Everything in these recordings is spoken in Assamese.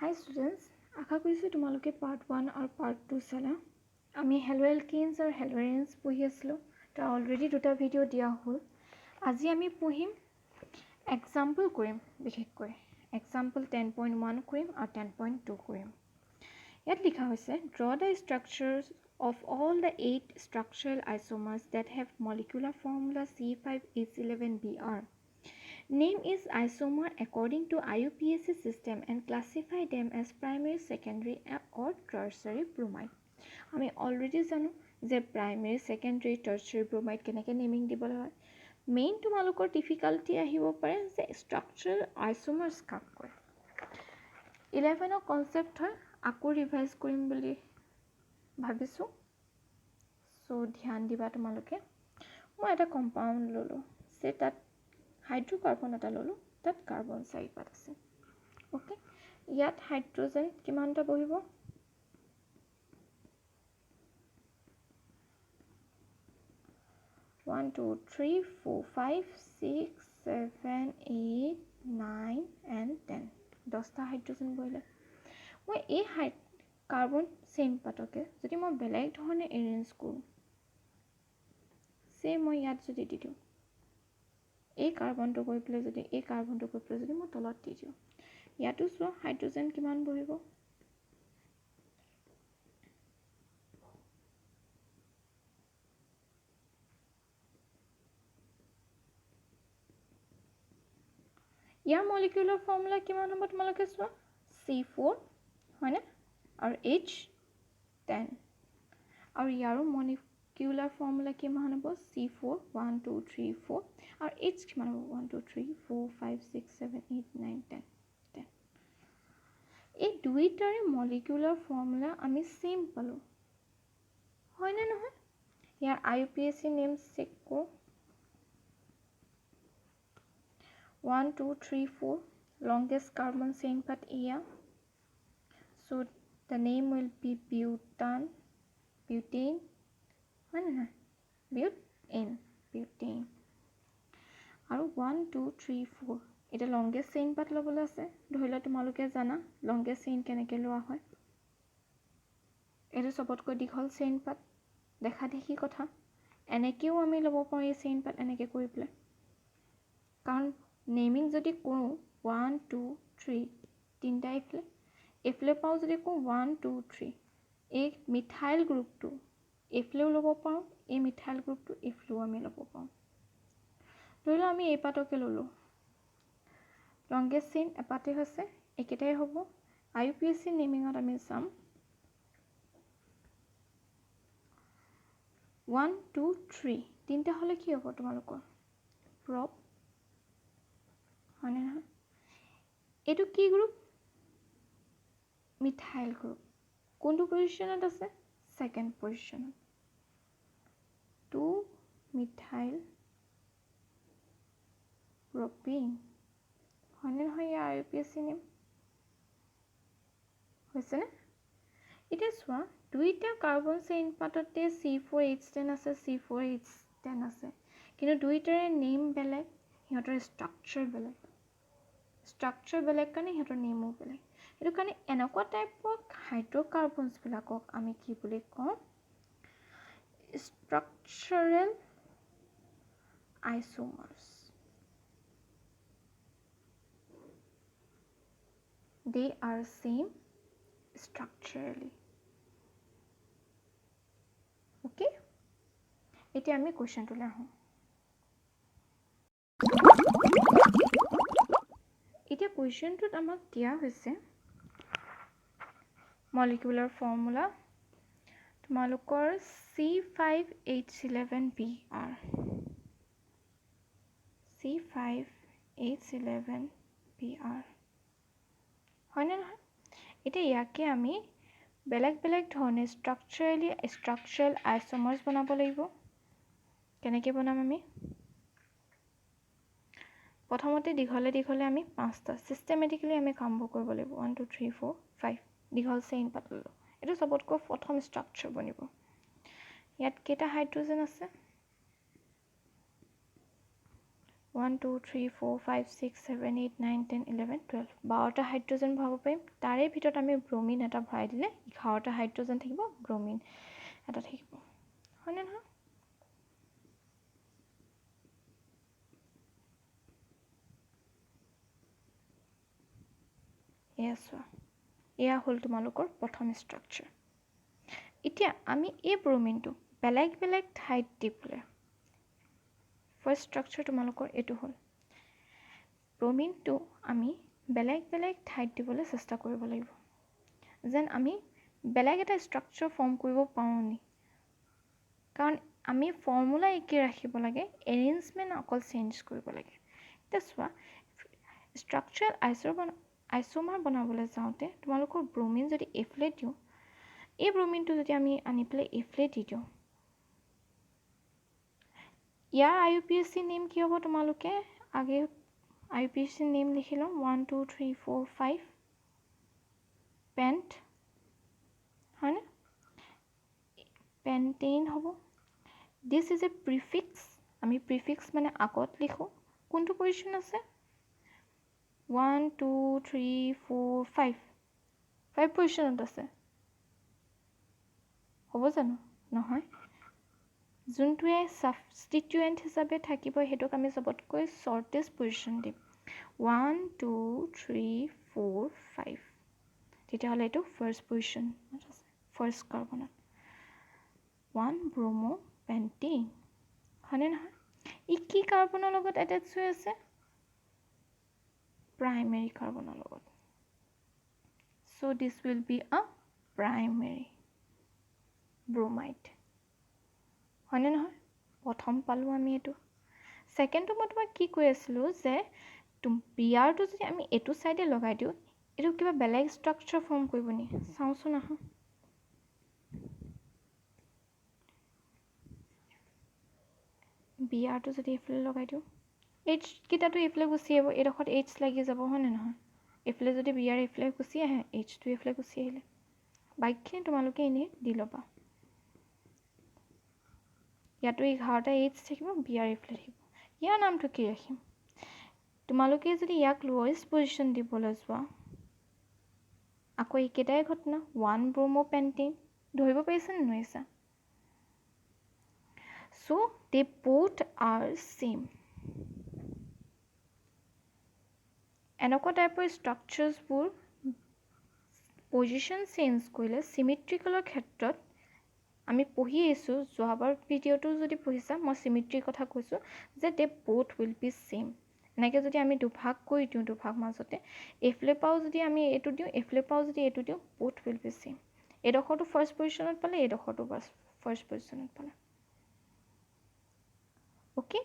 Hi students, আশা কৰিছোঁ তোমালোকে part 1 আৰু part 2 চালা। আমি হেলোএলকিনছ আৰু হেলোএৰিনছ পঢ়ি আছিলোঁ। তাৰ অলৰেডি দুটা ভিডিঅ' দিয়া হ'ল। আজি আমি পঢ়িম এক্সাম্পল কৰিম, বিশেষকৈ এক্সাম্পল 10.1 কৰিম আৰু 10.2 কৰিম। ইয়াত লিখা হৈছে draw the structures of all the 8 structural isomers that have molecular formula C5H11Br. Name is isomer according to IUPAC system and classify them as primary, secondary or tertiary bromide. আমি already জানো যে primary, secondary, tertiary bromide কেনেকৈ naming দিবলৈ হয়। মেইন তোমালোকৰ difficulty আহিব পাৰে যে structural isomers কাক কয়। 11ৰ concept হয় আকৌ ৰিভাইজ কৰিম বুলি ভাবিছোঁ। সো ধ্যান দিবা তোমালোকে। মই এটা কম্পাউণ্ড ললোঁ যে তাত হাইড্ৰকাৰ্বন এটা ললোঁ, তাত কাৰ্বন 4 আছে। ওকে, ইয়াত হাইড্ৰজেন কিমানটা বহিব? 1 2 3 4 5 6 7 8 9 and 10 10টা হাইড্ৰজেন বহিলে। মই এই কাৰ্বন চেইন পাতকে যদি মই বেলেগ ধৰণে এৰেঞ্জ কৰোঁ, সে মই ইয়াত যদি দি দিওঁ, এই কাৰ্বনটো গৈ পেলাই যদি এই কাৰ্বনটো গৈ পেলাই যদি মই তলত দি দিওঁ, ইয়াতো চোৱা হাইড্ৰজেন কিমান বহিব? ইয়াৰ মলিকুলাৰ ফৰ্মুলা কিমান হ'ব তোমালোকে চোৱা? C4 হয়নে? আৰু H10 আৰু ইয়াৰো মলিকুলাৰ ফৰ্মুলা কিমান হ'ব? C4 1 2 3 4 আৰু H কিমান হ'ব? 1 2 3 4 5 6 7 8 9 10 10 এই দুইটাৰে মলিকুলাৰ ফৰ্মুলা আমি সেম পালোঁ হয়নে নহয়? ইয়াৰ IUPAC নেম চেক কৰোঁ। 1 2 3 4 longest carbon chain path here, so the name will be butane butane আৰু 1 2 3 4 এটা longest chain path ল'বলৈ আছে। ধৰি লোৱা তোমালোকে জানা longest chain কেনেকৈ লোৱা হয়। এইটো সবতকৈ দীঘল চেইন পাথ, দেখা দেখি কথা। এনেকেও আমি ল'ব পাৰোঁ এই চেইন পাথ এনেকৈ কৰি পেলাই, কাৰণ নেমিং যদি কৰোঁ 1 2 3 তিনিটা এইফালে পাওঁ, যদি কওঁ 1 2 3 এই মিথাইল গ্ৰুপটো এইফালেও ল'ব পাৰোঁ, এই মিথাইল গ্ৰুপটো এইফালেও আমি ল'ব পাৰোঁ। ধৰি লওঁ আমি এই পাতকে ল'লোঁ, লংগেষ্ট চেইন এপাতে হৈছে, একেটাই হ'ব। IUPAC নেমিঙত আমি চাম 1 2 3 তিনিটা হ'লে কি হ'ব তোমালোকৰ? প্ৰপ হয়নে নহয়? এইটো কি গ্ৰুপ? Methyl group. কোনটো পজিশ্যনত আছে? ছেকেণ্ড পজিশ্যনত। 2 মিথাইল প্ৰপিন হয়নে নহয়? ইয়াৰ IUPAC নেম হৈছেনে? এতিয়া চোৱা দুইটা কাৰ্বন চেইন পাততে C4H10 আছে, C4H10 আছে, কিন্তু দুইটাৰে নেম বেলেগ, সিহঁতৰ ষ্ট্ৰাকচাৰ বেলেগ। ষ্ট্ৰাকচাৰ বেলেগ কাৰণে সিহঁতৰ নেমো বেলেগ। সেইটো কাৰণে এনেকুৱা টাইপৰ হাইড্ৰকাৰ্বনছবিলাকক আমি কি বুলি কওঁ? Structural আইচোমাৰ্ছ। They are same structurally. Okay? এতিয়া আমি কুৱেশ্যনটোলৈ আহোঁ। এতিয়া কুৱেশ্যনটোত আমাক দিয়া হৈছে মলিকুলাৰ ফৰ্মুলা তোমালোকৰ C5H11Br। C5H11Br হয়নে নহয়? এতিয়া ইয়াকে আমি বেলেগ বেলেগ ধৰণে ষ্ট্ৰাকচাৰেল আইচোমাৰ্ছ বনাব লাগিব। কেনেকৈ বনাম আমি? প্ৰথমতে দীঘলে দীঘলে আমি 5টা চিষ্টেমেটিকেলি আমি কামবোৰ কৰিব লাগিব। 1 2 3 4 5 দীঘল চেইন পাত ল'লোঁ। এইটো সবতকৈ প্ৰথম ষ্ট্ৰাকচাৰ বনিব। ইয়াত কেইটা হাইড্ৰজেন আছে? 1 2 3 4 5 6 7 8 9 10 11 12 12টা হাইড্ৰজেন ভৰাব পাৰিম তাৰে ভিতৰত আমি ব্ৰমিন এটা ভৰাই দিলে 11টা হাইড্ৰজেন থাকিব ব্ৰমিন এটা থাকিব হয়নে নহয় এয়া চোৱা এয়া হ'ল তোমালোকৰ প্ৰথম ষ্ট্ৰাকচাৰ এতিয়া আমি এই ব্ৰমিনটো বেলেগ বেলেগ ঠাইত দি পেলাই ফাৰ্ষ্ট ষ্ট্ৰাকচাৰ তোমালোকৰ এইটো হ'ল ব্ৰমিনটো আমি বেলেগ বেলেগ ঠাইত দিবলৈ চেষ্টা কৰিব লাগিব যেন আমি বেলেগ এটা ষ্ট্ৰাকচাৰ ফৰ্ম কৰিব পাৰোঁ নি কাৰণ আমি ফৰ্মুলা একে ৰাখিব লাগে এৰেঞ্জমেণ্ট অকল চেঞ্জ কৰিব লাগে এতিয়া চোৱা ষ্ট্ৰাকচাৰ আইচোমাৰ বনাবলৈ যাওঁতে তোমালোকৰ ব্ৰমিন যদি এইফালে দিওঁ এই ব্ৰমিনটো যদি আমি আনি পেলাই এইফালে দি দিওঁ ইয়াৰ IUPAC নেম কি হ'ব তোমালোকে আগে IUPAC নেম লিখি লওঁ 1 2 3 4 5 পেণ্ট হয়নে পেণ্টেইন হ'ব দিছ ইজ এ প্ৰিফিক্স আমি প্ৰিফিক্স মানে আগত লিখোঁ কোনটো পজিশ্যন আছে 1 2 3 4 5 পজিশ্যনত আছে হ'ব জানো নহয় যোনটোৱে ছাবষ্টিটুৱেণ্ট হিচাপে থাকিব সেইটোক আমি চবতকৈ শ্বৰ্টেষ্ট পজিশ্যন দিম 1 2 3 4 5 তেতিয়াহ'লে এইটো ফাৰ্ষ্ট পজিশ্যনত আছে ফাৰ্ষ্ট কাৰ্বনত 1 ব্ৰমো পেণ্টেইন হয়নে নহয় ই কি কাৰ্বনৰ লগত এটেচ হৈ আছে প্ৰাইমেৰী কাৰ্বনৰ লগত so this will be a primary bromide হয়নে নহয় প্ৰথম পালোঁ আমি এইটো ছেকেণ্ডটো মই তোমাক কি কৈ আছিলোঁ যে বিয়াৰটো যদি আমি এইটো চাইডে লগাই দিওঁ এইটো কিবা বেলেগ ষ্ট্ৰাকচাৰ ফৰ্ম কৰিব নি চাওঁচোন আহোঁ বিয়াৰটো যদি এইফালে লগাই দিওঁ এইচ কেইটাটো এইফালে গুচি আহিব এইডোখৰত এইচ লাগি যাব হয়নে নহয় এইফালে যদি বিয়াৰ এইফালে গুচি আহে এইচটো এইফালে গুচি আহিলে বাইকখিনি তোমালোকে এনেই দি ল'বা ইয়াতো 11টা এইচ থাকিব বিয়াৰ এইফালে থাকিব ইয়াৰ নামটো কি ৰাখিম তোমালোকে যদি ইয়াক লোৱেষ্ট পজিশ্যন দিবলৈ যোৱা আকৌ একেটাই ঘটনা 1 ব্ৰমো পেণ্টেইন ধৰিব পাৰিছা নে নোৱাৰিছা so they both are same এনেকুৱা টাইপৰ ষ্ট্ৰাকচাৰ্ছবোৰ পজিশ্যন চেঞ্জ কৰিলে চিমেট্ৰিকেলৰ ক্ষেত্ৰত আমি পঢ়ি আহিছোঁ যোৱাবাৰ ভিডিঅ'টো যদি পঢ়িছা মই চিমেট্ৰিৰ কথা কৈছোঁ যে দে both will be same এনেকৈ যদি আমি দুভাগ কৰি দিওঁ দুভাগ মাজতে এইফালে পাওঁ যদি আমি এইটো দিওঁ এইফালে পাওঁ যদি এইটো দিওঁ both will be same এইডোখৰটো ফাৰ্ষ্ট পজিশ্যনত পালে এইডোখৰটো ফাৰ্ষ্ট পজিশ্যনত পালে অ'কে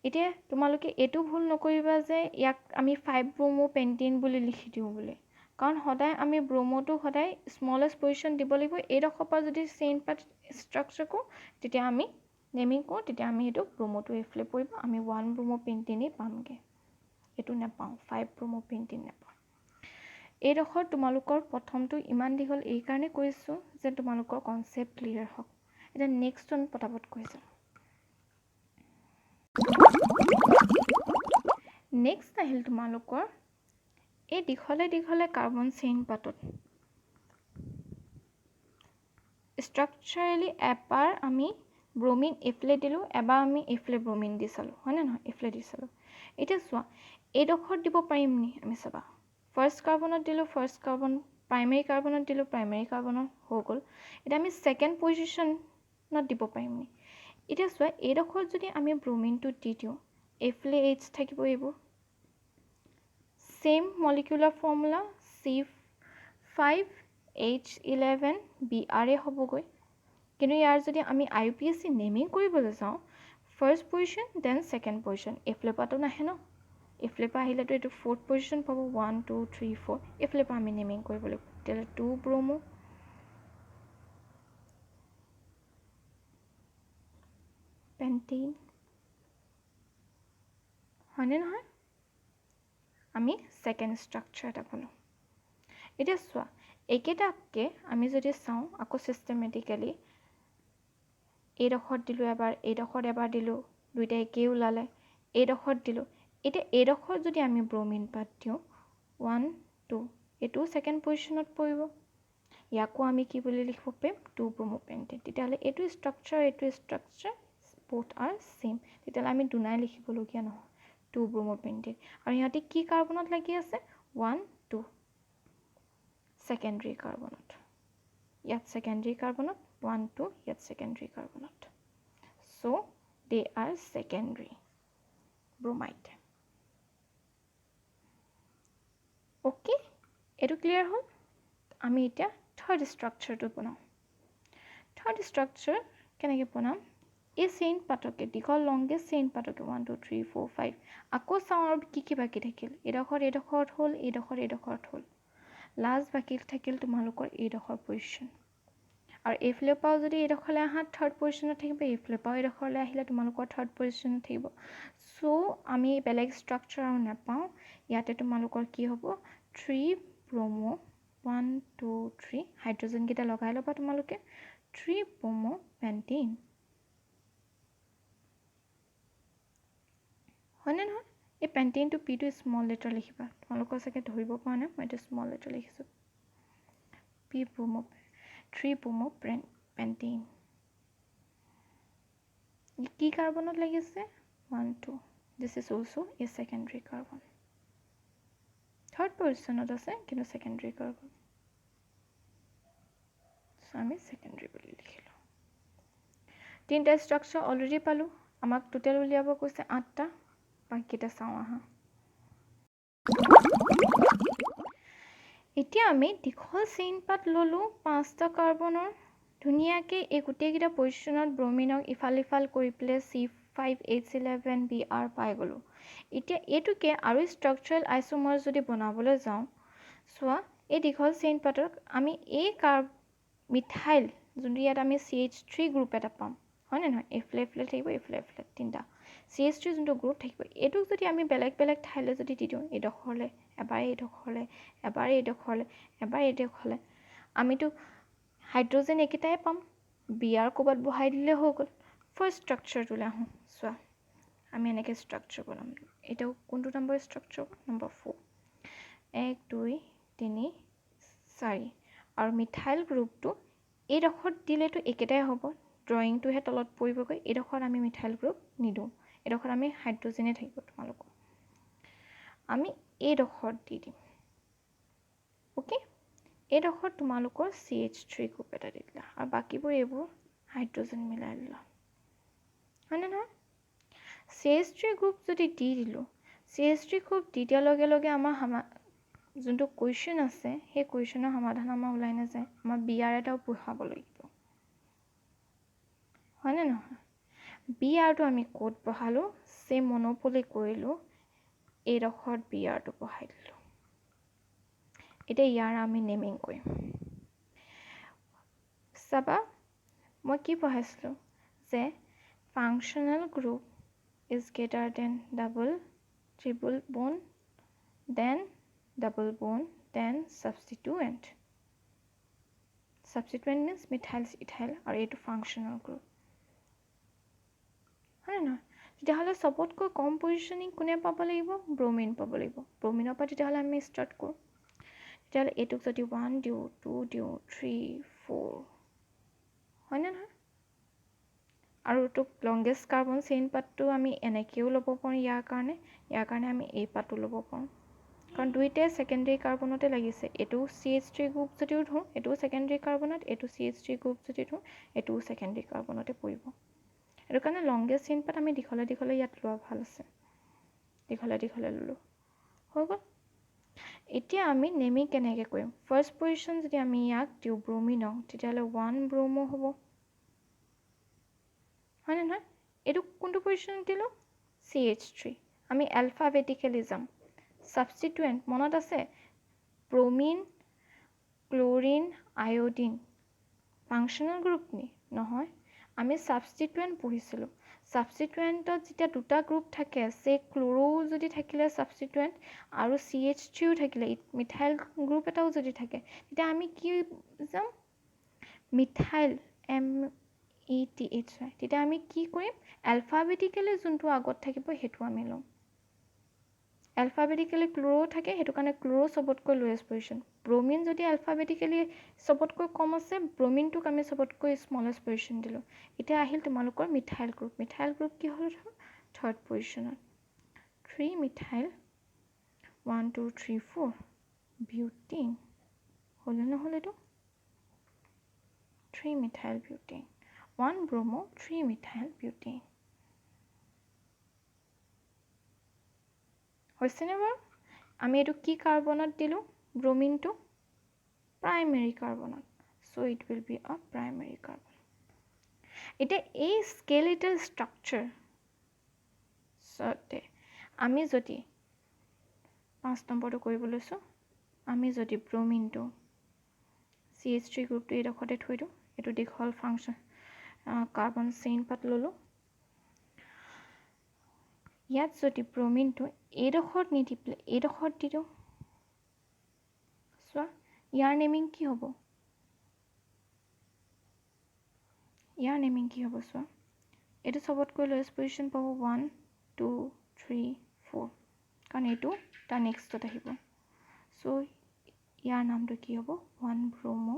এতিয়া তোমালোকে এইটো ভুল নকৰিবা যে ইয়াক আমি 5 ব্ৰমো পেণ্টেইন বুলি লিখি দিওঁ বুলি কাৰণ সদায় আমি ব্ৰমোটো সদায় স্মলেষ্ট পজিশ্যন দিব লাগিব এইডোখৰ পৰা যদি চেইন পাৰ্ট ষ্ট্ৰাকচাৰ কৰোঁ তেতিয়া আমি নেমিং কৰোঁ তেতিয়া আমি এইটো ব্ৰমোটো এইফালে পৰিব আমি 1 ব্ৰমো পেণ্টেইনেই পামগৈ এইটো নাপাওঁ 5 ব্ৰমো পেণ্টেইন নাপাওঁ এইডোখৰ তোমালোকৰ প্ৰথমটো ইমান দীঘল এইকাৰণে কৰিছোঁ যে তোমালোকৰ কনচেপ্ট ক্লিয়াৰ হওক এতিয়া নেক্সট পটাপট কৈছোঁ নেক্সট আহিল তোমালোকৰ এই দীঘলে দীঘলে কাৰ্বন চেইন পাতত ষ্ট্ৰাকচাৰেলি এবাৰ আমি ব্ৰমিন এইফালে দিলোঁ এবাৰ আমি এইফালে ব্ৰমিন দি চালোঁ হয়নে নহয় এইফালে দি চালোঁ এতিয়া চোৱা এইডোখৰত দিব পাৰিম নি আমি চাবা ফাৰ্ষ্ট কাৰ্বনত দিলোঁ ফাৰ্ষ্ট কাৰ্বন প্ৰাইমেৰী কাৰ্বনত দিলোঁ প্ৰাইমেৰী কাৰ্বনত হৈ গ'ল এতিয়া আমি ছেকেণ্ড পজিশ্যনত দিব পাৰিম নি এতিয়া চোৱা এইডোখৰত যদি আমি ব্ৰমিনটো দি দিওঁ এইফালে এইচ থাকিব এইবোৰ চেম মলিকুলাৰ ফৰ্মুলা C5H11 BR হ'বগৈ কিন্তু ইয়াৰ যদি আমি IUPAC নেমিং কৰিবলৈ যাওঁ first position then second position এইফালে পৰাটো নাহে ন এইফালে পৰা আহিলেতো এইটো ফ'ৰ্থ পজিশ্যন পাব 1 2 3 4 এইফালে পৰা আমি নেমিং কৰিব লাগিব তেতিয়াহ'লে 2 ব্ৰমো পেণ্টেইন হয়নে নহয় আমি ছেকেণ্ড ষ্ট্ৰাকচাৰ এটা পালোঁ এতিয়া চোৱা একেটাকে আমি যদি চাওঁ আকৌ চিষ্টেমেটিকেলি এইডোখৰত দিলোঁ এবাৰ এইডোখৰত এবাৰ দিলোঁ দুইটা একেই ওলালে এইডোখৰত দিলোঁ এতিয়া এইডোখৰত যদি আমি ব্ৰমিন পাত দিওঁ 1 2 এইটো সেকেন্ড পজিশনত পৰিব ইয়াকো আমি কি বুলি লিখিব পাৰিম 2 ব্ৰমোপেন্টেন তেতিয়াহ'লে এইটো ষ্ট্ৰাকচাৰ both are same তেতিয়াহ'লে আমি দুনাই লিখিবলগীয়া নহয় 2 ব্ৰমোপেন্টেন আৰু ইহঁতে কি কাৰ্বনত লাগি আছে 1 2 সেকেন্ডাৰী কাৰ্বনত ইয়াত সেকেন্ডাৰী কাৰ্বনত 1 2 ইয়াত সেকেন্ডাৰী কাৰ্বনত so they are secondary bromide okay এটো ক্লিয়াৰ হ'ল আমি এতিয়া থাৰ্ড ষ্ট্ৰাকচাৰটো বনাম থাৰ্ড ষ্ট্ৰাকচাৰ কেনেকৈ বনাম এই চেইন পাতকে দীঘল লংগেষ্ট চেইন পাতকে 1 2 3 4 5 আকৌ চাওঁ আৰু কি বাকি থাকিল এইডোখৰত হ'ল এইডোখৰত হ'ল লাষ্ট বাকি থাকিল তোমালোকৰ এইডোখৰ পজিশন আৰু এইফালে পাও যদি এইডোখৰলৈ আহা থাৰ্ড পজিশনত থাকিব এইফালে পাও এইডোখৰলৈ আহিলে তোমালোকৰ থাৰ্ড পজিশনত থাকিব সো আমি বেলেগ ষ্ট্ৰাকচাৰ আৰু নাপাওঁ ইয়াতে তোমালোকৰ কি হ'ব 3 ব্ৰমো 1 2 3 হাইড্ৰোজেন কেইটা লগাই ল'বা তোমালোকে 3 ব্ৰমো পেন্টেন হয়নে নহয় এই পেন্টেনটো পি টো স্মল লেটাৰ লিখিবা তোমালোকৰ চাগে ধৰিব পৰা নাই মই এটা স্মল লেটাৰ লিখিছো পি ব্ৰমো 3 ব্ৰমো পেন্টেন কি কাৰ্বনত লাগিছে 1 2 this is also a secondary carbon third positionত আছে কিন্তু secondary carbon so আমি secondary বুলি লিখিলো তিনটা ষ্ট্ৰাকচাৰ অলৰেডি পালো আমাক টোটাল উলিয়াব কৈছে 8টা বাকিটা চাও আহা এতিয়া আমি দীঘল চেইন পাত ললো 5টা কাৰ্বনৰ ধুনিয়াকে এই গোটেইকেইটা পজিশনত ব্ৰমিনক ইফাল কৰি প্লে C5H11 Br পাই গলো এতিয়া এটুকে আৰু ষ্ট্ৰাকচাৰাল আইসোমাৰ যদি বনাবলৈ যাওঁ সোৱা এই দীঘল চেইন পাতক আমি এই মিথাইল যোনটো ইয়াত আমি CH3 গ্ৰুপ এটা পাম হয় নহয় এফলে থাকিব এফলে তিনটা CH3 যোনটো গ্ৰুপ থাকিব এটুক যদি আমি বেলেগ ঠাইলে যদি দি দিওঁ এইডোখৰলে এবাৰ এইডোখৰলে আমিতো হাইড্ৰোজেন একেটাই পাম বিআৰ কোবাত বহাই দিলে হৈ গ'ল ফাৰ্স্ট ষ্ট্ৰাকচাৰটোলে আহো সোৱা আমি এনেকৈ ষ্ট্ৰাকচাৰ বনাম এটাও কোনটো নম্বৰ ষ্ট্ৰাকচাৰ নম্বৰ 4 1 2 3 4 আৰু মিথাইল গ্ৰুপটো এইডোখৰত দিলেতো একেটাই হ'ব ড্ৰয়িংটোহে তলত পৰিবগৈ এইডোখৰত আমি মিথাইল গ্ৰুপ নিদো এইডোখৰত আমি হাইড্ৰোজেনে থাকিব তোমালোকৰ আমি এইডোখৰত দি দিম ওকে এইডোখৰত তোমালোকৰ CH3 গ্ৰুপ এটা দি দিলা আৰু বাকিবোৰ এইবোৰ হাইড্ৰোজেন মিলাই দিলা হয়নে নহয় CH3 গ্ৰুপ যদি দি দিলো CH3 গ্ৰুপ দি দিয়াৰ লগে আমাৰ যোনটো কোৱেশ্চন আছে সেই কোৱেশ্চনৰ সমাধান আমাৰ ওলাই নাযায় আমাৰ বিআৰ এটাও বহাব লাগিব হয়নে নহয় বিআৰটো আমি কোড বহালো সে মনোপলি কৰিলো এইডোখৰত বিআৰটো বহাই দিলো এটা ইয়াৰ আমি নেমিং কৰিম সাবা মই কি পঢ়াইছিলো যে functional group is greater than double triple bond then double bond then substituent means methyl ethyl আৰু এইটো functional group হয় না তেতিয়াহলে সবতকৈ কম পজিশনিং কোনে পাব লাগিব ব্ৰোমিন পাব লাগিব ব্ৰোমিনৰ পৰা তেতিয়াহলে আমি স্টাৰ্ট কৰো তেতিয়াহলে এইটোক যদি 1 দিও 2 দিও 3 4 হয় না নহয় আৰু তো লংগেষ্ট কাৰ্বন চেইন পাতটো আমি এনেকেও ল'ব পাৰো ইয়াৰ কাৰণে আমি এই পাতটো ল'ব পাৰো কাৰণ দুইটাই সেকেন্ডাৰী কাৰ্বনতে লাগিছে এটো CH3 গ্ৰুপ যদিও ধৰো এটো সেকেন্ডাৰী কাৰ্বনত এটো CH3 গ্ৰুপ যদি ধৰো এটো সেকেন্ডাৰী কাৰ্বনতে পৰিব এটো কাৰণে লংগেষ্ট চেইন পাত আমি দীঘলে ইয়াত লোৱা ভাল আছে দীঘলে ললো হৈ গ'ল এতিয়া আমি নেমি কেনেকৈ কৰিম ফাৰ্স্ট পজিশন যদি আমি ইয়াক দিও ব্ৰোমিনক তেতিয়াহলে 1 ব্ৰোমো হ'ব হয় নহয় এটো কোনটো পজিশন দিলো CH3 আমি অ্যালফাবেটিক্যালি যাম সাবস্টিটুয়েন্ট মনত আছে bromine chlorine iodine functional group নি নহয় আমি সাবস্টিটুয়েন্ট পঢ়িছিলো সাবস্টিটুয়েন্টত যেতিয়া দুটা গ্ৰুপ থাকে সে ক্লোৰো যদি থাকিলে সাবস্টিটুয়েন্ট আৰু CH3 থাকিলে মিথাইল গ্ৰুপ এটাও যদি থাকে তেতিয়া আমি কি যাম মিথাইল ATH হয় তেতিয়া আমি কি কৰিম এলফাবেটিক্যালি যোনটো আগত থাকিব হেতু আমি লম এলফাবেটিক্যালি ক্লোৰো থাকে হেতু কাৰণে ক্লোৰো সবতকৈ লোৱেষ্ট পজিশন ব্ৰোমিন যদি এলফাবেটিক্যালি সবতকৈ কম আছে ব্ৰোমিনটোক আমি সবতকৈ স্মলেষ্ট পজিশন দিলো এতিয়া আহিল তোমালোকৰ মিথাইল গ্ৰুপ কি হল থাৰ্ড পজিশনত 3 মিথাইল 1 2 3 4 বিউটিন হলে নহলে এটো 3 মিথাইল বিউটিন 1 ব্ৰোমো 3 মিথাইল বিউটিন হৈছেনে বাৰু আমি এটো কি কাৰ্বনত দিলো ব্ৰোমিনটো primary কাৰ্বনত so it will be a primary carbon এতিয়া এই skeletal structure সতে আমি যদি 5 নম্বৰটো কৰিব লৈছো আমি যদি ব্ৰোমিনটো CH3 গ্ৰুপটো এই ৰখতে থৈ দিও এটো দীঘল ফাংচন কাৰ্বন চেইন পাত ললো ইয়াত যদি ব্ৰোমিনটো এই ৰখত নিদিপলে এই ৰখত দিও সো ইয়াৰ নেমিং কি হ'ব সো এটো সবতকৈ লোৱেষ্ট পজিশন পাব 1 2 3 4 কাৰণ এটো তাৰ নেক্সটত আহিব সো ইয়াৰ নামটো কি হ'ব 1 ব্ৰোমো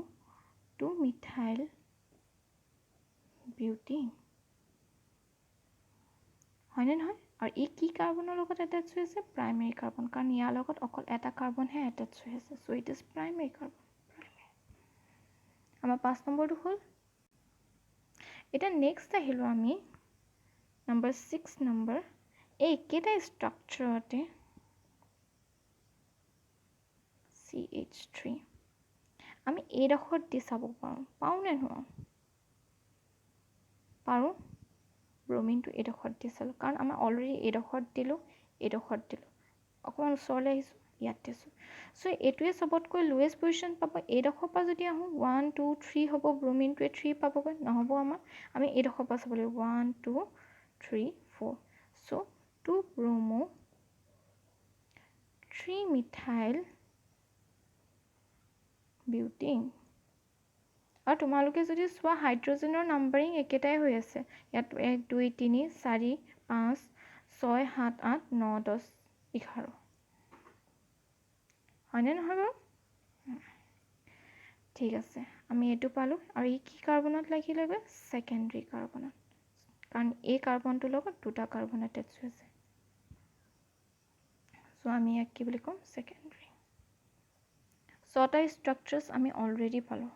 2 মিথাইল বিউটিন হয়নে নহয় আৰু এই কি কাৰ্বনৰ লগত এটাচ হৈ আছে প্ৰাইমেৰী কাৰ্বন কাৰণ ইয়াৰ লগত অকল এটা কাৰ্বন হে এটাচ হৈ আছে so it is primary carbon আমাৰ 5 নম্বৰটো হ'ল এটা নেক্সট আহিলো আমি নম্বৰ 6 নম্বৰ এই কেটা স্ট্ৰাকচাৰতে CH3 আমি এই ৰখত দি চাব পাও নে নোৱাৰো পাৰো ব্ৰোমিনটো এই ৰখত দি চালো কাৰণ আমাৰ অলৰেডি এই ৰখত দিলো অকমান ওচৰলৈ আহিছো ইয়াত দিছো সো এটোৱে সবতকৈ লোৱেষ্ট পজিশন পাব এই ৰখৰ পৰা যদি আহো 1 2 3 হ'ব ব্ৰোমিনটোৱে 3 পাবগৈ নহব আমাৰ আমি এই ৰখৰ পৰা চাব লাগিব 1 2 3 4 সো 2 ব্ৰোমো 3 মিথাইল বিউটিন আৰু তোমালোকে যদি সোৱা হাইড্ৰোজেনৰ নাম্বাৰিং একেটাই হৈ আছে ইয়াত 1 2 3 4 5 6 7 8 9 10 11 হয়নে নহয় বাৰু ঠিক আছে আমি এটো পালো আৰু এই কি কাৰ্বনত লাগিলেগৈ সেকেন্ডাৰী কাৰ্বনত কাৰণ এই কাৰ্বনটোৰ লগত দুটা কাৰ্বন এটাচ হৈছে সো আমি ইয়াক কি বুলি কম সেকেন্ডাৰী ছটা স্ট্ৰাকচাৰছ আমি অলৰেডি পালো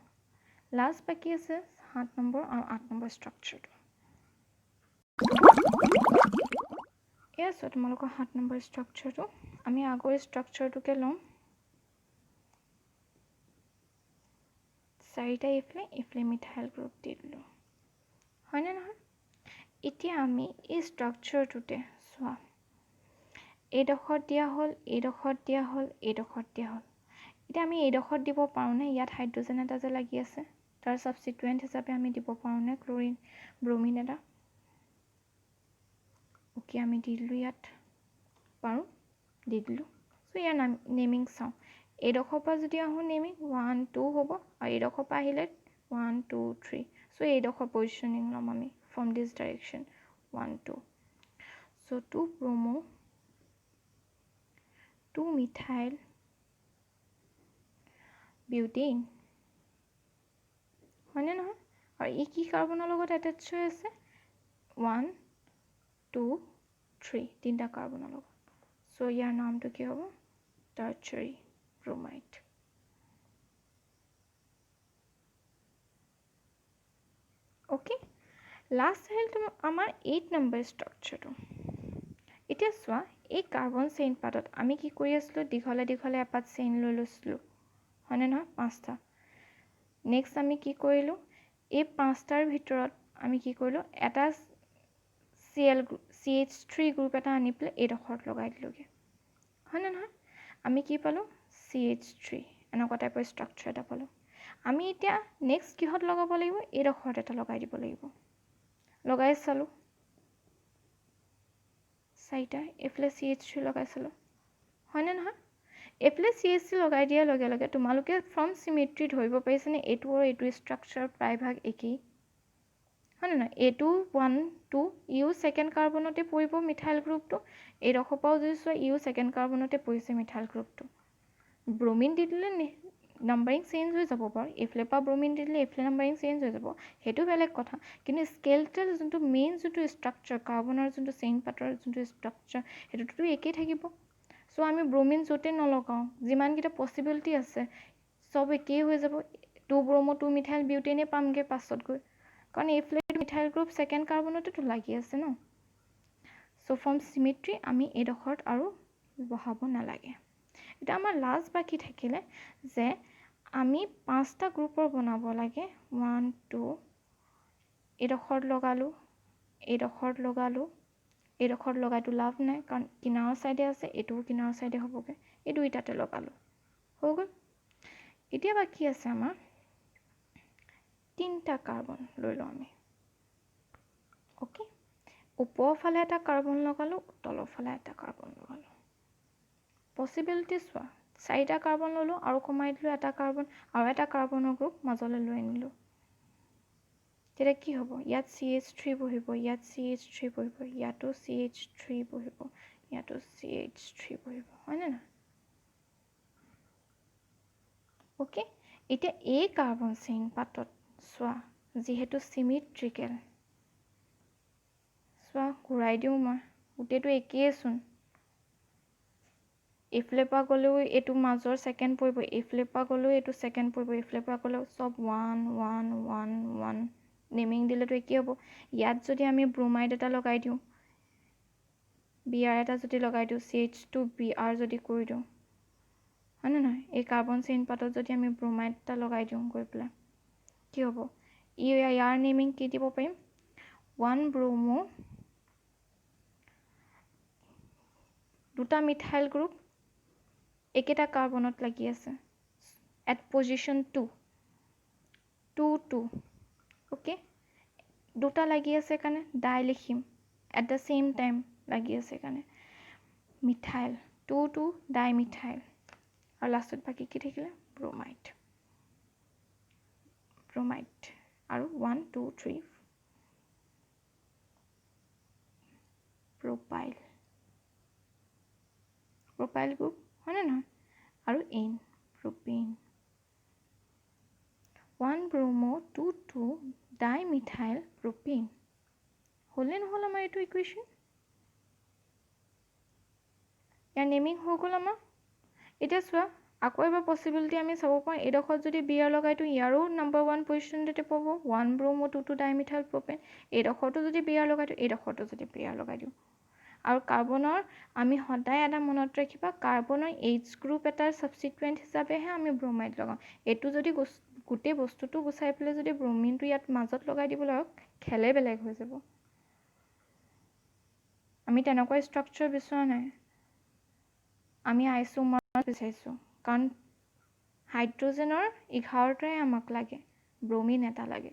লাষ্ট বাকি আছে 7 নম্বৰ আৰু 8 নম্বৰ স্ট্ৰাকচাৰটো এয়া তোমালোকৰ 7 নম্বৰ স্ট্ৰাকচাৰটো আমি আগৰ স্ট্ৰাকচাৰটোকে লম চাৰিটা ইফলে মিথাইল গ্ৰুপ দি দিলো হয়নে নহয় এতিয়া আমি এই স্ট্ৰাকচাৰটোতে সোৱা এই ডখত দিয়া হ'ল এতিয়া আমি এই ডখত দিব পাৰো নে ইয়াত হাইড্ৰোজেন এটা যে লাগি আছে তাৰ সাবস্টিটুয়েন্ট হিচাপে আমি দিব পাৰো নে ক্লোৰিন ব্ৰোমিন এটা ওকে আমি দিলু ইয়াত পাৰো দিলু সো ইয়াৰ নেমিং চাও এই ডখৰ পৰা যদি আহো নেমিং 1 2 হ'ব আৰু এই ডখৰ পৰা আহিলে 1 2 3 সো এই ডখৰ পজিশনিং লম আমি from this direction 1 2 so 2 bromo 2 methyl butane হয়নে নহয় আৰু এই কি কাৰ্বনৰ লগত এটাচ হৈ আছে 1 2 3 তিনটা কাৰ্বনৰ লগত সো ইয়াৰ নামটো কি হ'ব tertiary bromide okay last আহিল আমাৰ 8 নম্বৰ স্ট্ৰাকচাৰটো এতিয়া সোৱা এই কাৰ্বন চেইন পাতত আমি কি কৰি আছিলো দীঘলে এপাত চেইন লৈ লৈছিলো হয়নে নহয় পাঁচটা নেক্সট আমি কি কৰিলো এই পাঁচটাৰ ভিতৰত আমি কি কৰিলো এটা CH3 গ্ৰুপ এটা আনি প্লে এই ডখৰত লগাই দিলোগে হয়নে নহয় আমি কি পালো CH3 এনেকুৱা টাইপৰ স্ট্ৰাকচাৰ এটা পালো আমি এতিয়া নেক্সট কিহত লগাব লাগিব এই ডখৰত এটা লগাই দিব লাগিব লগাই চালো চাইটা এফলে CH3 লগাই চালো হয়নে নহয় এফলে CH3 লগাই দিয়া লগে লগে তোমালোকে ফ্ৰম সিমেট্ৰি ধৰিব পাৰিছে নে এটো আৰু এটো স্ট্ৰাকচাৰ প্ৰায় ভাগ একেই হয় নে নহয় A2 1 2 ইউ সেকেন্ড কাৰ্বনতে পৰিব মিথাইল গ্ৰুপটো এইডোখৰ পৰাও যদি চোৱা ইউ সেকেন্ড কাৰ্বনতে পৰিছে মিথাইল গ্ৰুপটো ব্ৰোমিন দি দিলে নাম্বাৰিং চেঞ্জ হৈ যাব বাৰু এইফালে পৰা ব্ৰোমিন দি দিলে এইফালে নাম্বাৰিং চেঞ্জ হৈ যাব সেইটো বেলেগ কথা কিন্তু স্কেলটেল যোনটো মেইন যোনটো ষ্ট্ৰাকচাৰ কাৰ্বনৰ যোনটো চেইন পাতৰ যোনটো ষ্ট্ৰাকচাৰ সেইটোতো একেই থাকিব সো আমি ব্ৰোমিন য'তে নলগাওঁ যিমানকেইটা পচিবিলিটি আছে সব একেই হৈ যাব 2 ব্ৰোমো 2 মিথাইল বিউটেনে পামগে পাছত গৈ কাৰণ এইফালে মিথাইল গ্ৰুপ সেকেন্ড কাৰ্বনতেতো লাগি আছে ন সো ফ্ৰম সিমেট্ৰি আমি এইডোখৰত আৰু বহাব নালাগে এটা আমাৰ লাষ্ট বাকি থাকিলে যে আমি 5টা গ্ৰুপৰ বনাব লাগে 1 2 এইডোখৰত লগালো এইডোখৰত লগালো এইডোখৰত লগাইতো লাভ নাই কাৰণ কিনাৰৰ সাইডে আছে এটো কিনাৰৰ সাইডে হ'বগে এই দুইটাতে লগালো হৈ গ'ল এতিয়া বাকি আছে আমাৰ 3টা কাৰ্বন লৈ লওঁ আমি ওকে ওপৰৰ ফালে এটা কাৰ্বন লগালো তলৰ ফালে এটা কাৰ্বন লগালো পসিবিলিটি চোৱা 4টা কাৰ্বন ললো আৰু কমাই দিলো এটা কাৰ্বন আৰু এটা কাৰ্বনৰ গ্ৰুপ মাজলৈ লৈ আনিলো তেতিয়া কি হ'ব ইয়াত CH3 বহিব ইয়াত CH3 বহিব ইয়াতো CH3 বহিব ইয়াতো CH3 বহিব হয় না ওকে এতিয়া এই কাৰ্বন চেইন পাতত চোৱা যেহেতু সিমেট্ৰিকেল চোৱা ঘূৰাই দিও মই গোটেইটো একেই চোন এইফালে পৰা গলেও এটো মাজৰ সেকেন্ড পৰিব এইফালে পৰা গলেও এটো সেকেন্ড পৰিব এইফালে পৰা গলেও সব 1 1 1 1 নেমিং দিলেতো একেই হ'ব ইয়াত যদি আমি ব্ৰোমাইড এটা লগাই দিও Br এটা যদি লগাই দিও CH2Br যদি কৰি দিও হয় না নহয় এই কাৰ্বন চেইন পাতত যদি আমি ব্ৰোমাইড এটা লগাই দিও গৈ পেলাই কি হ'ব ইয়াৰ নেমিং কি দিব পাৰিম 1 ব্ৰোমো দুটা মিথাইল গ্ৰুপ একেটা কাৰ্বনত লাগি আছে at position 2 2 2 ওকে দুটা লাগি আছে কাৰণে ডাই লিখিম at the same time লাগি আছে কাৰণে মিথাইল 2 2 ডাই মিথাইল আৰু লাষ্টত বাকি কি থাকিলে ব্ৰোমাইড আৰু 1 2 3 propyl গ্ৰুপ হয় না নহয় আৰু n propane 1 ব্ৰোমো 2 2 ডাইমিথাইল প্ৰপেন হলে নহল আমাৰ এইটো ইকুৱেশ্যন ইয়াৰ নেমিং হৈ গ'ল আমাৰ এতিয়া চোৱা আকৌ এবাৰ পসিবিলিটি আমি চাব পাৰোঁ এইডোখৰত যদি বিআৰ লগাইতো ইয়াৰো নাম্বাৰ 1 পজিশনতে পাব 1 ব্ৰোমো 2 2 ডাইমিথাইল প্ৰপেন এইডোখৰতো যদি বিআৰ লগাইতো এইডোখৰতো যদি বিআৰ লগাই দিওঁ আৰু কাৰ্বনৰ আমি সদায় এটা মনত ৰাখিবা কাৰ্বনৰ H গ্ৰুপ এটাৰ সাবস্টিটুয়েন্ট হিচাপেহে আমি ব্ৰোমাইড লগাওঁ এটো যদি গোটেই বস্তুটো গুছাই পেলে যদি ব্ৰোমিনটো ইয়াত মাজত লগাই দিব লওক খেলে বেলেগ হৈ যাব আমি তেনেকুৱা ষ্ট্ৰাকচাৰ বিচৰা নাই আমি আইসোমাৰ বিচাৰিছো কাৰণ হাইড্ৰোজেনৰ 11টাই আমাক লাগে ব্ৰোমিন এটা লাগে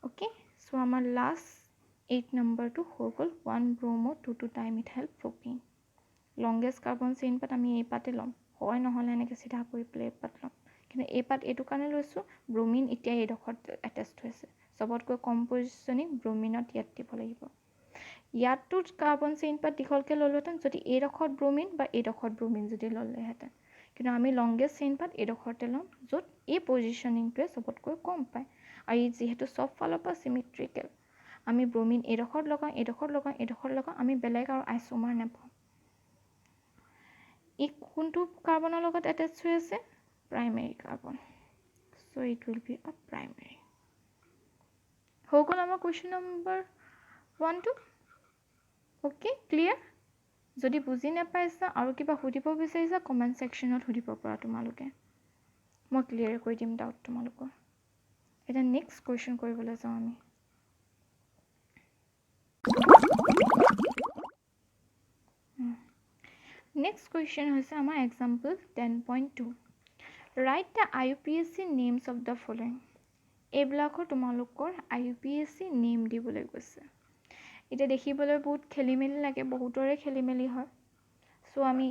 ওকে সো আমাৰ লাষ্ট 8 নম্বৰটো হৈ গ'ল 1 ব্ৰোমো 2 2 dimethyl propane longest carbon chain পাত আমি এই পাতে ল'ম হয় নহলে এনেকৈ সিধা কৰি প্লে পাত ল'ম কিন্তু এই পাত এইটো কাৰণে লৈছো ব্ৰোমিন এতিয়া এইডোখৰত এটাচড হৈছে সবতকৈ কম পজিশনিং ব্ৰোমিনত ইয়াত দিব লাগিব ইয়াতটো কাৰ্বন চেইন পাত দীঘলকে ললোহেঁতেন যদি এইডোখৰত ব্ৰোমিন বা এইডোখৰত ব্ৰোমিন যদি ললেহেঁতেন কিন্তু আমি লংগেষ্ট চেইন পাত এইডোখৰতে ল'ম য'ত এই পজিশনিংটোৱে সবতকৈ কম পায় আৰু ই যিহেতু সব ফালৰ পৰা সিমেট্ৰিকেল আমি ব্ৰোমিন এইডোখৰত লগাওঁ আমি বেলেগ আৰু আইসোমাৰ নাপাওঁ ই কোনটো কাৰ্বনৰ লগত এটাচ হৈ আছে primary carbon so it will be a primary হৈ গ'ল আমাৰ কুৱেশ্যন নম্বৰ 1 2 ওকে ক্লিয়াৰ যদি বুজি নাপাইছা আৰু কিবা সুধিব বিচাৰিছা কমেন্ট সেকশনত সুধিব পাৰা তোমালোকে মই ক্লিয়াৰ কৰি দিম ডাউট তোমালোকৰ এটা নেক্সট কুৱেশ্যন কৰিবলৈ যাওঁ আমি Next question হৈছে আমাৰ example 10.2 Write the IUPAC names of the following এইবিলাকৰ তোমালোকৰ IUPAC name দিবলৈ কৈছে এটা দেখিবলৈ বহুত খেলিমেলি লাগে বহুতৰে খেলিমেলি হয় সো আমি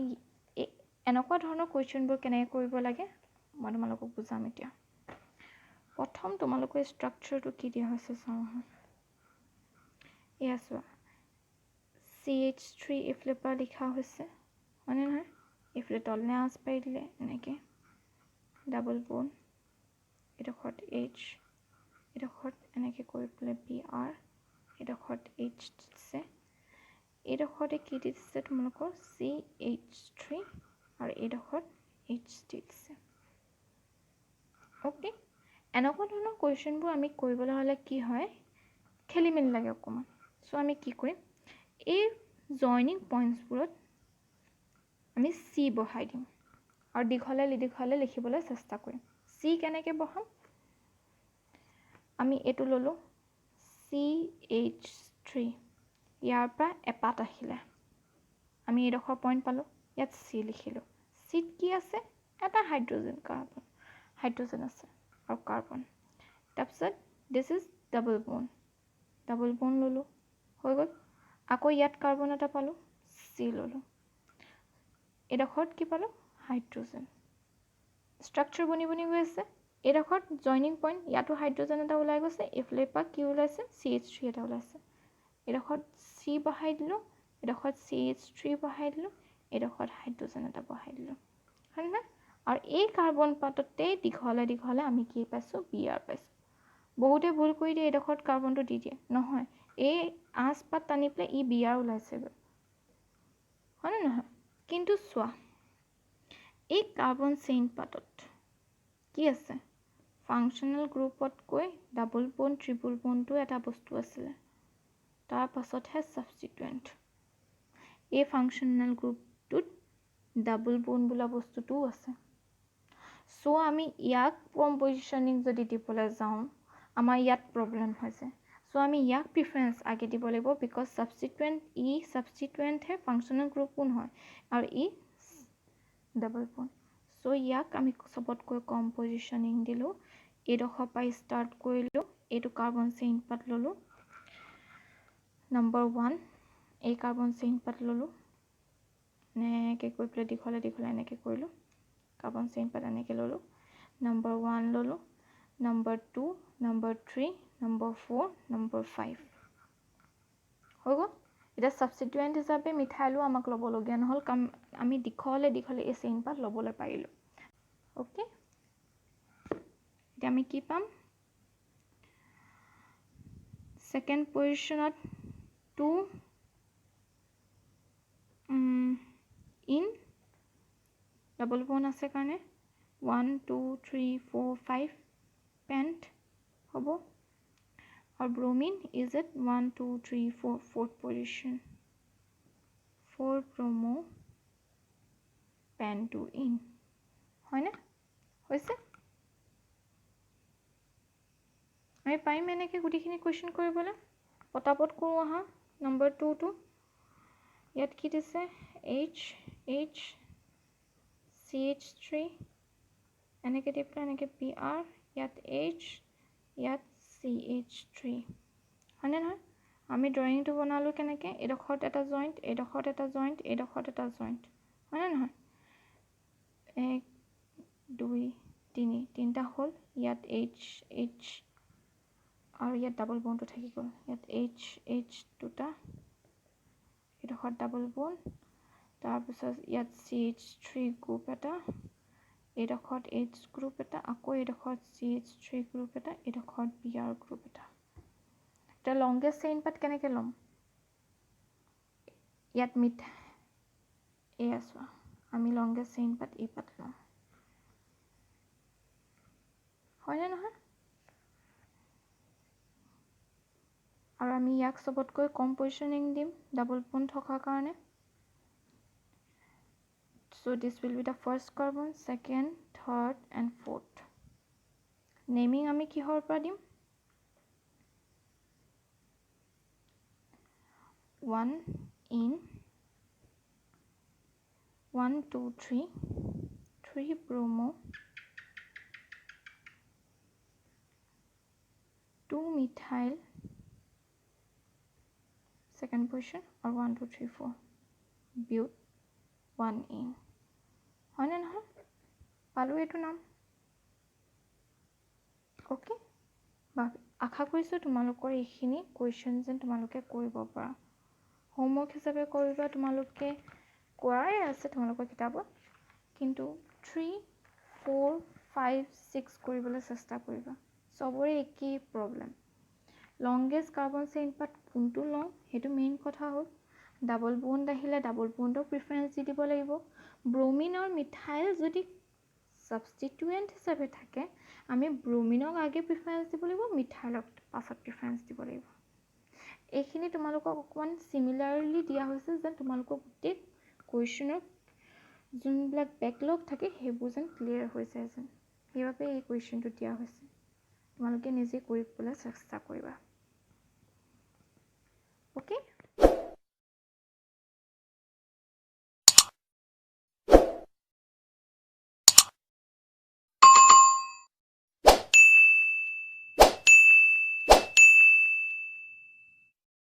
এনেকুৱা ধৰণৰ কোৱেশ্চনবোৰ কেনেকৈ কৰিব লাগে মই তোমালোকক বুজাম এতিয়া প্ৰথম তোমালোকৰ ষ্ট্ৰাকচাৰটো কি দিয়া হৈছে চাওঁ আহা এয়া চোৱা CH3 এইফালে পৰা লিখা হৈছে হয়নে নহয় এইফালে তললে আঁচ পাৰি দিলে এনেকৈ ডাবল বন এডোখৰত H এডোখৰত এনেকৈ কৰি পেলাই BR এডোখৰত H দিছে এইডোখৰতে কি দিছে তোমালোকৰ CH3 আৰু এইডোখৰত H দিছে অ'কে এনেকুৱা ধৰণৰ কুৱেশ্যনবোৰ আমি কৰিবলৈ হ'লে কি হয় খেলি মেলি লাগে অকণমান চ' আমি কি কৰিম এই জইনিং পইণ্টছবোৰত আমি C বহাই দিম আৰু দীঘলে লিখিবলৈ চেষ্টা কৰিম C কেনেকৈ বহাম আমি এইটো ল'লোঁ CH3 ইয়াৰ পৰা এপাত আহিলে আমি এইডোখৰ পইণ্ট পালোঁ ইয়াত C লিখিলোঁ চিত কি আছে এটা হাইড্ৰজেন আছে আৰু কাৰ্বন তাৰপিছত দিছ ইজ ডাবল বন ল'লোঁ হৈ গ'ল আকৌ ইয়াত কাৰ্বন এটা পালোঁ C ল'লোঁ এইডোখৰত কি পালোঁ হাইড্ৰজেন ষ্ট্ৰাকচাৰ বনি গৈ আছে এইডোখৰত জইনিং পইণ্ট ইয়াতো হাইড্ৰজেন এটা ওলাই গৈছে এইফালে পৰা কি ওলাইছে CH3 এটা ওলাইছে এইডোখৰত C বহাই দিলোঁ এইডোখৰত CH3 বহাই দিলোঁ এইডোখৰত হাইড্ৰজেন এটা বহাই দিলোঁ হয়নে আৰু এই কাৰ্বন পাততে দীঘলে আমি কি পাইছোঁ Br পাইছোঁ বহুতে ভুল কৰি দিয়ে এইডোখৰত কাৰ্বনটো দি দিয়ে নহয় এই আঁচ পাত টানি পেলাই ই Br ওলাইছেগৈ হয়নে নহয় কিন্তু চোৱা এই কাৰ্বন চেইন পাতত কি আছে ফাংচনেল গ্ৰুপতকৈ ডাবল বন ট্ৰিপল বনটো এটা বস্তু আছিলে তাৰ পাছতহে ছাবষ্টিটুৱেণ্ট এই ফাংচনেল গ্ৰুপটোত ডাবল বন বোলা বস্তুটোও আছে চ' আমি ইয়াক কম্পজিশ্যনিং যদি দিবলৈ যাওঁ আমাৰ ইয়াত প্ৰব্লেম হৈছে চ' আমি ইয়াক প্ৰিফাৰেঞ্চ আগে দিব লাগিব বিকজ ছাবষ্টিটুৱেণ্টহে ফাংচনেল গ্ৰুপ কোন হয় আৰু ই ডাবল বন চ' ইয়াক আমি চবতকৈ কম পজিশ্যনিং দিলোঁ এইডোখৰ পৰা ষ্টাৰ্ট কৰিলোঁ এইটো কাৰ্বন চেইন পাত ল'লোঁ নম্বৰ 1 এই কাৰ্বন চেইন পাত ল'লোঁ এনেকৈ কৰি পেলাই দীঘলে এনেকৈ কৰিলোঁ কাৰ্বন চেইন পাত এনেকৈ ল'লোঁ নম্বৰ 1 ল'লোঁ নম্বৰ 2 নম্বৰ 3 নম্বৰ 4 নম্বৰ 5 হৈ গ'ল এতিয়া ছাবষ্টিটুৱেণ্ট হিচাপে মিথাইলো আমাক ল'বলগীয়া নহ'ল কাৰণ আমি দীঘলে এই চেইন পাত ল'বলৈ পাৰিলোঁ অ'কে এতিয়া আমি কি পাম ছেকেণ্ড পজিশ্যনত 2 ইন ডাবল বন আছে কাৰণে 1 2 3 4 5 পেণ্ট হ'ব আৰু bromine is at 1 2 3 4 4th position 4 bromo পেণ্টো ইন হয়নে হৈছে আমি পাৰিম এনেকৈ গোটেইখিনি কুৱেশ্যন কৰিবলৈ পটাপট কৰোঁ আহা নম্বৰ 2টো ইয়াত কি দিছে H CH3 এনেকৈ দি পেলাই এনেকৈ BR ইয়াত H ইয়াত CH3 হয়নে নহয় আমি ড্ৰয়িংটো বনালোঁ কেনেকৈ এইডোখৰত এটা জইণ্ট এইডোখৰত এটা জইণ্ট এইডোখৰত এটা জইণ্ট হয়নে নহয় 1 2 3 তিনিটা হ'ল ইয়াত H আৰু ইয়াত ডাবল বনটো থাকি গ'ল ইয়াত H দুটা এইডোখৰত ডাবল বন তাৰপিছত ইয়াত CH3 গ্ৰুপ এটা এইডোখৰত H গ্ৰুপ এটা আকৌ এইডোখৰত CH3 গ্ৰুপ এটা এইডোখৰত Br গ্ৰুপ এটা এতিয়া লংগেষ্ট চেইন পাত কেনেকৈ ল'ম ইয়াত এয়া চোৱা আমি লংগেষ্ট চেইন পাত এই পাত ল'ম হয়নে নহয় আৰু আমি ইয়াক চবতকৈ কম পজিশ্যনিং দিম ডাবল বন থকাৰ কাৰণে so this will be the first carbon second third and fourth naming আমি কিহৰ পৰা দিম 1 in 1 2 3 3 bromo 2 methyl second position or 1 2 3 4 but 1 in হয়নে নহয় পালোঁ এইটো নাম অ'কে, আশা কৰিছোঁ তোমালোকৰ এইখিনি কুৱেশ্যন যেন তোমালোকে কৰিব পাৰা। হোমৱৰ্ক হিচাপে কৰিবা, তোমালোকে কোৱাই আছে তোমালোকৰ কিতাপত, কিন্তু 3, 4, 5, 6 কৰিবলৈ চেষ্টা কৰিবা। চবৰে একেই problem. Longest carbon chain part কোনটো লওঁ সেইটো মেইন কথা হ'ল। ডাবল বণ্ড আহিলে ডাবল বণ্ডক প্ৰিফাৰেঞ্চ দি দিব লাগিব। ব্ৰমিন আৰু মিথাইল যদি ছাবষ্টিটুৱেণ্ট হিচাপে থাকে, আমি ব্ৰমিনক আগে প্ৰিফাৰেঞ্চ দিব লাগিব, মিথাইলক পাছত প্ৰিফাৰেঞ্চ দিব লাগিব। এইখিনি তোমালোকক অকণমান চিমিলাৰলি দিয়া হৈছে যেন তোমালোকক গোটেই কুৱেশ্যনৰ যোনবিলাক বেকলগ থাকে সেইবোৰ যেন ক্লিয়াৰ হৈ যায় যেন, সেইবাবে এই কুৱেশ্যনটো দিয়া হৈছে। তোমালোকে নিজে কৰিবলৈ চেষ্টা কৰিবা। অ'কে।